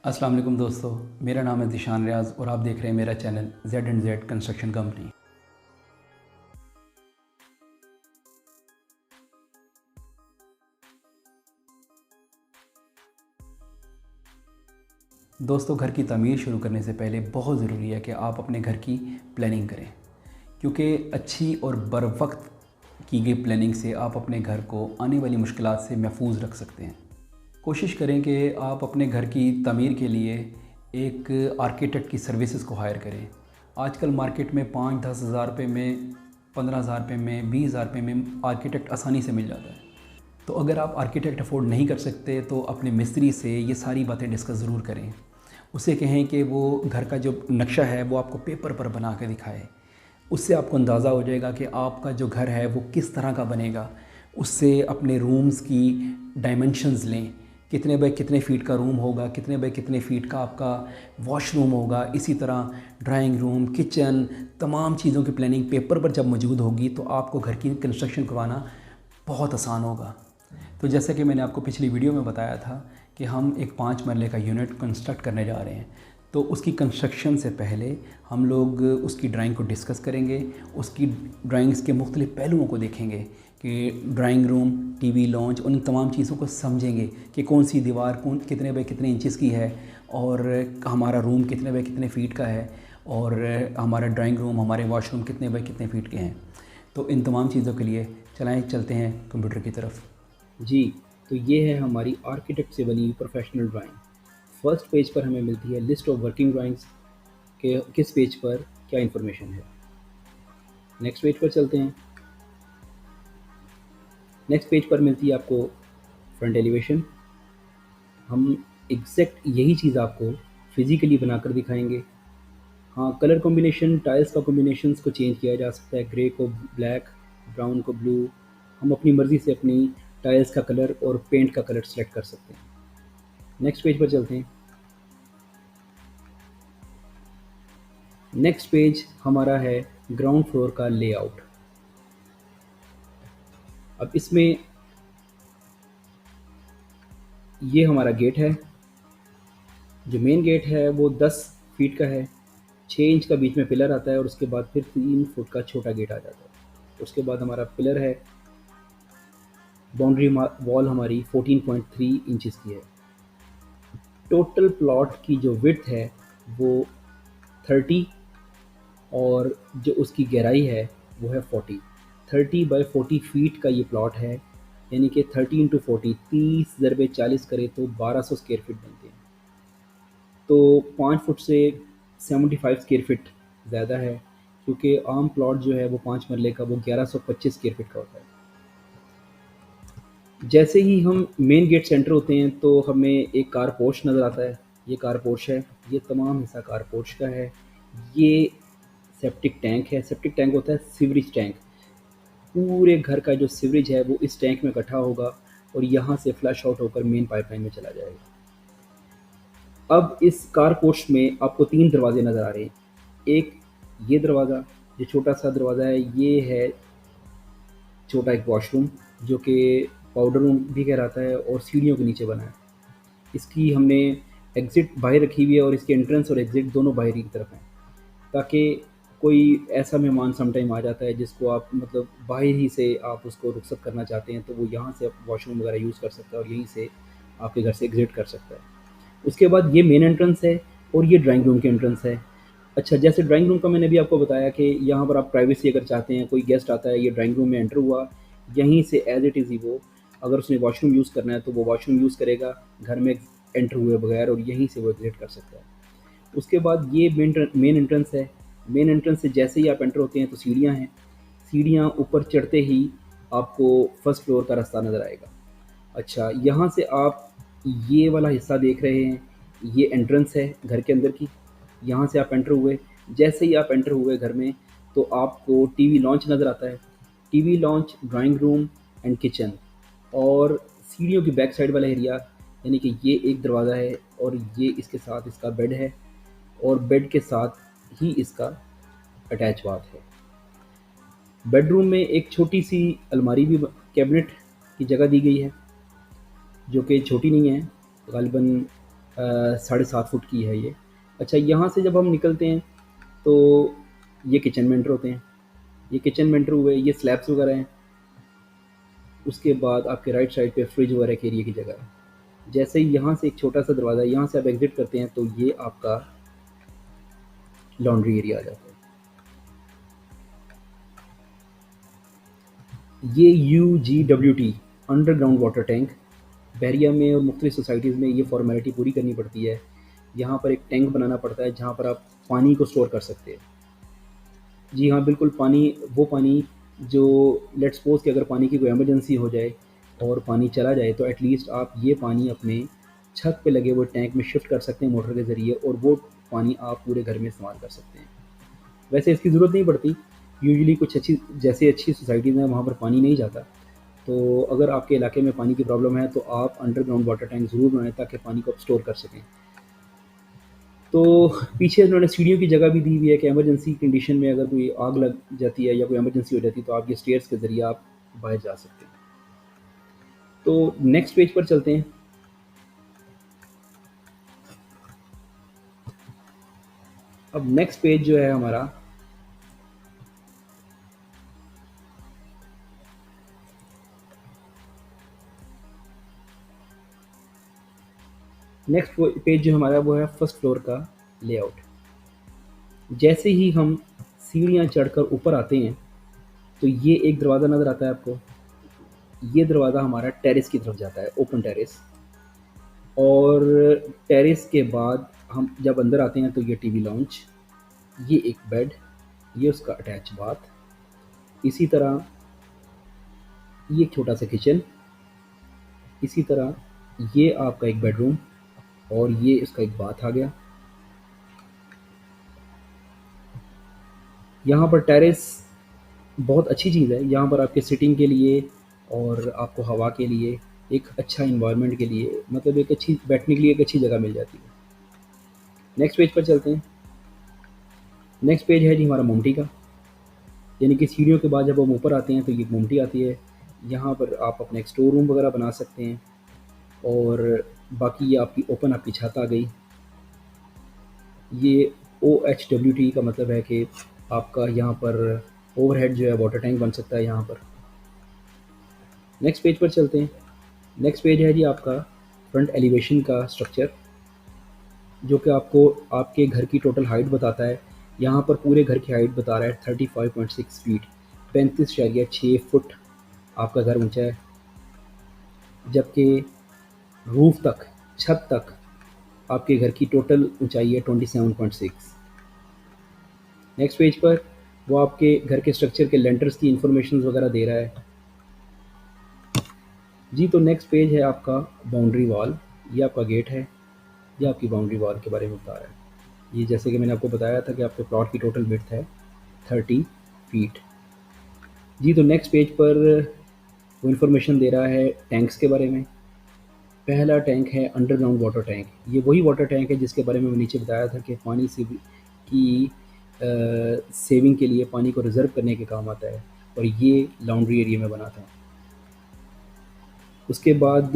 अस्सलाम वालेकुम दोस्तों, मेरा नाम है ज़ीशान रियाज़ और आप देख रहे हैं मेरा चैनल Z&Z कंस्ट्रक्शन कंपनी। दोस्तों, घर की तमीर शुरू करने से पहले बहुत ज़रूरी है कि आप अपने घर की प्लानिंग करें, क्योंकि अच्छी और बर वक्त की गई प्लानिंग से आप अपने घर को आने वाली मुश्किलात से महफूज रख सकते हैं। कोशिश करें कि आप अपने घर की तमीर के लिए एक आर्किटेक्ट की सर्विसेज को हायर करें। आजकल मार्केट में 5-10 हज़ार रुपये में, 15 हज़ार रुपये में, 20 हज़ार रुपये में आर्किटेक्ट आसानी से मिल जाता है। तो अगर आप आर्किटेक्ट अफोर्ड नहीं कर सकते तो अपने मिस्त्री से ये सारी बातें डिस्कस ज़रूर करें। उसे कहें कि वो घर का जो नक्शा है वो आपको पेपर पर बना के दिखाए। उससे आपको अंदाज़ा हो जाएगा कि आपका जो घर है वो किस तरह का बनेगा। उससे अपने रूम्स की डायमेंशंस लें, कितने बाय कितने फ़ीट का रूम होगा, कितने बाय कितने फ़ीट का आपका वॉशरूम होगा। इसी तरह ड्राइंग रूम, किचन, तमाम चीज़ों की प्लानिंग पेपर पर जब मौजूद होगी तो आपको घर की कंस्ट्रक्शन करवाना बहुत आसान होगा। तो जैसा कि मैंने आपको पिछली वीडियो में बताया था कि हम एक 5 मरले का यूनिट कंस्ट्रक्ट करने जा रहे हैं, तो उसकी कंस्ट्रक्शन से पहले हम लोग उसकी ड्राइंग को डिस्कस करेंगे, उसकी ड्राइंग्स के मुख्तलिफ़ पहलुओं को देखेंगे कि ड्राइंग रूम, टीवी लॉन्च, उन तमाम चीज़ों को समझेंगे कि कौन सी दीवार कौन कितने बाय कितने इंचज़ की है और हमारा रूम कितने बाय कितने फ़ीट का है और हमारा ड्राइंग रूम, हमारे वॉशरूम कितने बाय कितने फ़ीट के हैं। तो इन तमाम चीज़ों के लिए चलते हैं कंप्यूटर की तरफ। जी, तो ये है हमारी आर्किटेक्ट से बनी हुई प्रोफेशनल ड्राइंग। फर्स्ट पेज पर हमें मिलती है लिस्ट ऑफ वर्किंग ड्राइंग्स के किस पेज पर क्या इन्फॉर्मेशन है। नेक्स्ट पेज पर चलते हैं। नेक्स्ट पेज पर मिलती है आपको फ्रंट एलिवेशन। हम एग्जैक्ट यही चीज़ आपको फिज़िकली बनाकर दिखाएंगे। हाँ, कलर कॉम्बिनेशन, टाइल्स का कॉम्बिनेशंस को चेंज किया जा सकता है, ग्रे को ब्लैक, ब्राउन को ब्लू। हम अपनी मर्ज़ी से अपनी टाइल्स का कलर और पेंट का कलर सेलेक्ट कर सकते हैं। नेक्स्ट पेज पर चलते हैं। नेक्स्ट पेज हमारा है ग्राउंड फ्लोर का लेआउट। अब इसमें ये हमारा गेट है। जो मेन गेट है वो 10 फीट का है। 6 इंच का बीच में पिलर आता है और उसके बाद फिर 3 फुट का छोटा गेट आ जाता है। उसके बाद हमारा पिलर है। बाउंड्री वॉल हमारी 14.3 इंचज़ की है। टोटल प्लॉट की जो विड्थ है वो 30 और जो उसकी गहराई है वो है 40। 30 बाई 40 फीट का ये प्लॉट है, यानी कि 30 इंटू 40, 30 ज़रबे 40 करें तो 1200 स्क्वायर फीट बनते हैं। तो 5 फुट से 75 स्क्वायर फीट ज़्यादा है, क्योंकि आम प्लॉट जो है वो 5 मरले का वो 1125 स्क्वायर फीट का होता है। जैसे ही हम मेन गेट सेंटर होते हैं तो हमें एक कार पोर्च नज़र आता है। ये कार पोर्च है, ये तमाम हिस्सा कार पोर्च का है। ये सेप्टिक टैंक है। सेप्टिक टैंक होता है सीवरेज टैंक। पूरे घर का जो सीवरेज है वो इस टैंक में इकट्ठा होगा और यहाँ से फ्लश आउट होकर मेन पाइपलाइन में चला जाएगा। अब इस कार पोर्च में आपको 3 दरवाजे नज़र आ रहे हैं। एक ये दरवाज़ा, जो छोटा सा दरवाज़ा है, ये है छोटा एक वॉशरूम, जो कि पाउडर रूम भी कहलाता है और सीढ़ियों के नीचे बना है। इसकी हमने एग्ज़िट बाहर रखी हुई है और इसके एंट्रेंस और एग्ज़िट दोनों बाहर की तरफ हैं, ताकि कोई ऐसा मेहमान सम टाइम आ जाता है जिसको आप मतलब बाहर ही से आप उसको रुखसत करना चाहते हैं, तो वो यहाँ से आप वॉशरूम वगैरह यूज़ कर सकता है और यहीं से आपके घर से एग्ज़िट कर सकता है। उसके बाद ये मेन एंट्रेंस है और ये ड्राइंग रूम की एंट्रेंस है। अच्छा, जैसे ड्राइंग रूम का मैंने अभी आपको बताया कि यहाँ पर आप प्राइवेसी अगर चाहते हैं, कोई गेस्ट आता है, ये ड्राइंग रूम में एंटर हुआ, यहीं से एज़ इट इज़ ही वो अगर उसने वॉशरूम यूज़ करना है तो वो वॉशरूम यूज़ करेगा घर में एंटर हुए बगैर, और यहीं से वो एग्ज़िट कर सकता है। उसके बाद ये मेन एंट्रेंस है। मेन एंट्रेंस से जैसे ही आप एंटर होते हैं तो सीढ़ियाँ हैं। सीढ़ियाँ ऊपर चढ़ते ही आपको फर्स्ट फ्लोर का रास्ता नज़र आएगा। अच्छा, यहाँ से आप ये वाला हिस्सा देख रहे हैं, ये एंट्रेंस है घर के अंदर की। यहाँ से आप एंटर हुए, जैसे ही आप एंटर हुए घर में तो आपको टीवी लॉन्च नज़र आता है। TV launch, drawing room and kitchen, और सीढ़ियों की बैक साइड वाला एरिया, यानी कि ये एक दरवाज़ा है और ये इसके साथ इसका बेड है और बेड के साथ ही इसका अटैच बाथ है। बेडरूम में एक छोटी सी अलमारी भी कैबिनेट की जगह दी गई है, जो कि छोटी नहीं है, ग़ालिबन 7.5 फुट की है ये। अच्छा, यहाँ से जब हम निकलते हैं तो ये किचन में एंटर होते हैं। ये किचन में एंटर हुए, ये स्लैब्स वगैरह हैं। उसके बाद आपके राइट साइड पे फ्रिज वगैरह के एरिया की जगह है। जैसे ही यहाँ से एक छोटा सा दरवाज़ा है, यहाँ से आप एग्जिट करते हैं तो ये आपका लॉन्ड्री एरिया आ जाता है। ये UGWT अंडरग्राउंड वाटर टैंक, बहरिया में और मुख्तलिफ सोसाइटीज़ में ये फॉर्मेलिटी पूरी करनी पड़ती है। यहाँ पर एक टैंक बनाना पड़ता है जहाँ पर आप पानी को स्टोर कर सकते हैं। जी हाँ, बिल्कुल पानी, वो पानी जो लेट्स सपोज़ कि अगर पानी की कोई इमरजेंसी हो जाए और पानी चला जाए तो एटलीस्ट आप ये पानी अपने छत पे लगे हुए टैंक में शिफ्ट कर सकते हैं मोटर के ज़रिए, और वो पानी आप पूरे घर में इस्तेमाल कर सकते हैं। वैसे इसकी ज़रूरत नहीं पड़ती, यूजुअली कुछ अच्छी सोसाइटीज़ हैं वहाँ पर पानी नहीं जाता। तो अगर आपके इलाके में पानी की प्रॉब्लम है तो आप अंडरग्राउंड वाटर टैंक ज़रूर बनाएँ ताकि पानी को आप स्टोर कर सकें। तो पीछे उन्होंने सीढ़ियों की जगह भी दी हुई है कि इमरजेंसी कंडीशन में अगर कोई आग लग जाती है या कोई इमरजेंसी हो जाती है तो आप ये स्टेयर्स के ज़रिए आप बाहर जा सकते हैं। तो नेक्स्ट पेज पर चलते हैं। अब नेक्स्ट पेज जो है हमारा, नेक्स्ट पेज जो हमारा वो है फर्स्ट फ्लोर का लेआउट। जैसे ही हम सीढ़ियाँ चढ़कर ऊपर आते हैं तो ये एक दरवाज़ा नज़र आता है आपको। ये दरवाज़ा हमारा टेरेस की तरफ जाता है, ओपन टेरेस। और टेरेस के बाद हम जब अंदर आते हैं तो ये टीवी लाउंज, ये एक बेड, ये उसका अटैच बाथ, इसी तरह ये एक छोटा सा किचन, इसी तरह ये आपका एक बेडरूम और ये इसका एक बाथ आ गया। यहाँ पर टेरेस बहुत अच्छी चीज़ है, यहाँ पर आपके सिटिंग के लिए और आपको हवा के लिए, एक अच्छा इन्वायरमेंट के लिए, मतलब एक अच्छी बैठने के लिए एक अच्छी जगह मिल जाती है। नेक्स्ट पेज पर चलते हैं। नेक्स्ट पेज है जी हमारा मोमटी का, यानी कि सीढ़ियों के बाद जब हम ऊपर आते हैं तो ये मोमटी आती है। यहाँ पर आप अपना एक स्टोर रूम वगैरह बना सकते हैं, और बाकी ये आपकी ओपन आपकी छत आ गई। ये OHWT का मतलब है कि आपका यहाँ पर ओवरहेड जो है वाटर टैंक बन सकता है यहाँ पर। नेक्स्ट पेज पर चलते हैं। नेक्स्ट पेज है जी आपका फ्रंट एलिवेशन का स्ट्रक्चर, जो कि आपको आपके घर की टोटल हाइट बताता है। यहाँ पर पूरे घर की हाइट बता रहा है 35.6 फीट, 35.6 फुट आपका घर ऊंचा है। जबकि रूफ तक, छत तक आपके घर की टोटल ऊंचाई है 27.6। नेक्स्ट पेज पर वो आपके घर के स्ट्रक्चर के लेंटर्स की इंफॉर्मेशन वगैरह दे रहा है जी। तो नेक्स्ट पेज है आपका बाउंड्री वॉल, ये आपका गेट है, ये आपकी बाउंड्री वॉल के बारे में बता रहा है। ये जैसे कि मैंने आपको बताया था कि आपके प्लॉट की टोटल विड्थ है 30 फीट जी। तो नेक्स्ट पेज पर वो इन्फॉर्मेशन दे रहा है टैंक्स के बारे में। पहला टैंक है अंडरग्राउंड वाटर टैंक। ये वही वाटर टैंक है जिसके बारे में मैं नीचे बताया था कि पानी से की सेविंग के लिए, पानी को रिज़र्व करने के काम आता है, और ये लॉन्ड्री एरिया में बना था। उसके बाद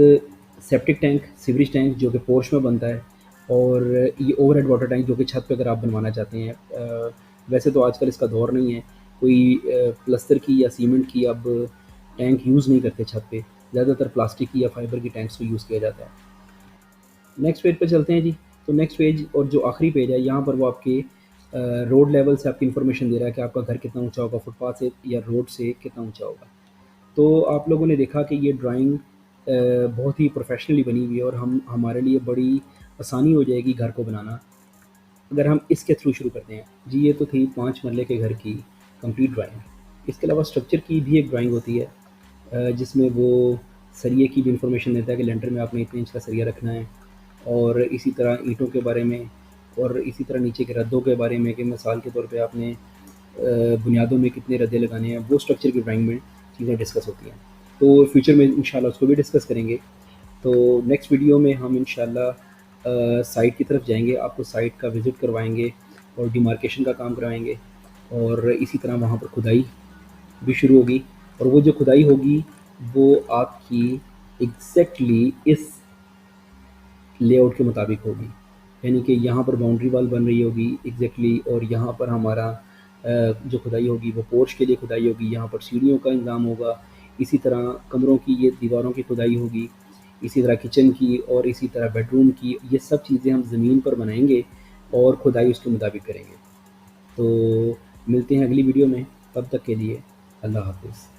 सेप्टिक टैंक, सीवरेज टैंक जो कि पोर्च में बनता है, और ये ओवरहेड वाटर टैंक जो कि छत पे अगर आप बनवाना चाहते हैं। वैसे तो आजकल इसका दौर नहीं है, कोई प्लस्तर की या सीमेंट की अब टैंक यूज़ नहीं करते छत पे, ज़्यादातर प्लास्टिक की या फाइबर की टैंक्स को यूज़ किया जाता है। नेक्स्ट पेज पे चलते हैं जी। तो नेक्स्ट पेज और जो आखिरी पेज है, यहाँ पर वो आपके रोड लेवल से आपकी इन्फॉर्मेशन दे रहा है कि आपका घर कितना ऊंचा होगा, फुटपाथ से या रोड से कितना ऊंचा होगा। तो आप लोगों ने देखा कि ये ड्राइंग बहुत ही प्रोफेशनली बनी हुई है, और हमारे लिए बड़ी आसानी हो जाएगी घर को बनाना अगर हम इसके थ्रू शुरू करते हैं जी। ये तो थी 5 मरले के घर की कंप्लीट ड्राइंग। इसके अलावा स्ट्रक्चर की भी एक ड्राइंग होती है, जिसमें वो सरिये की भी इंफॉर्मेशन देता है कि लेंटर में आपने इतने इंच का सरिया रखना है, और इसी तरह ईंटों के बारे में, और इसी तरह नीचे के रद्दों के बारे में कि मिसाल के तौर पे आपने बुनियादों में कितने रद्दे लगाने हैं। वो स्ट्रक्चर की ड्राइंग में चीज़ें डिस्कस होती हैं, तो फ्यूचर में इंशाल्लाह उसको भी डिस्कस करेंगे। तो नेक्स्ट वीडियो में हम इंशाल्लाह साइट की तरफ जाएंगे, आपको साइट का विज़िट करवाएंगे और डिमार्केशन का काम करवाएंगे, और इसी तरह वहाँ पर खुदाई भी शुरू होगी। और वो जो खुदाई होगी वो आपकी एग्जैक्टली इस लेआउट के मुताबिक होगी। यानी कि यहाँ पर बाउंड्री वॉल बन रही होगी एग्जैक्टली, और यहाँ पर हमारा जो खुदाई होगी वो पोर्च के लिए खुदाई होगी, यहाँ पर सीढ़ियों का इंतज़ाम होगा, इसी तरह कमरों की ये दीवारों की खुदाई होगी, इसी तरह किचन की और इसी तरह बेडरूम की। ये सब चीज़ें हम ज़मीन पर बनाएंगे और खुदाई उसके मुताबिक करेंगे। तो मिलते हैं अगली वीडियो में, तब तक के लिए अल्लाह हाफ़िज़।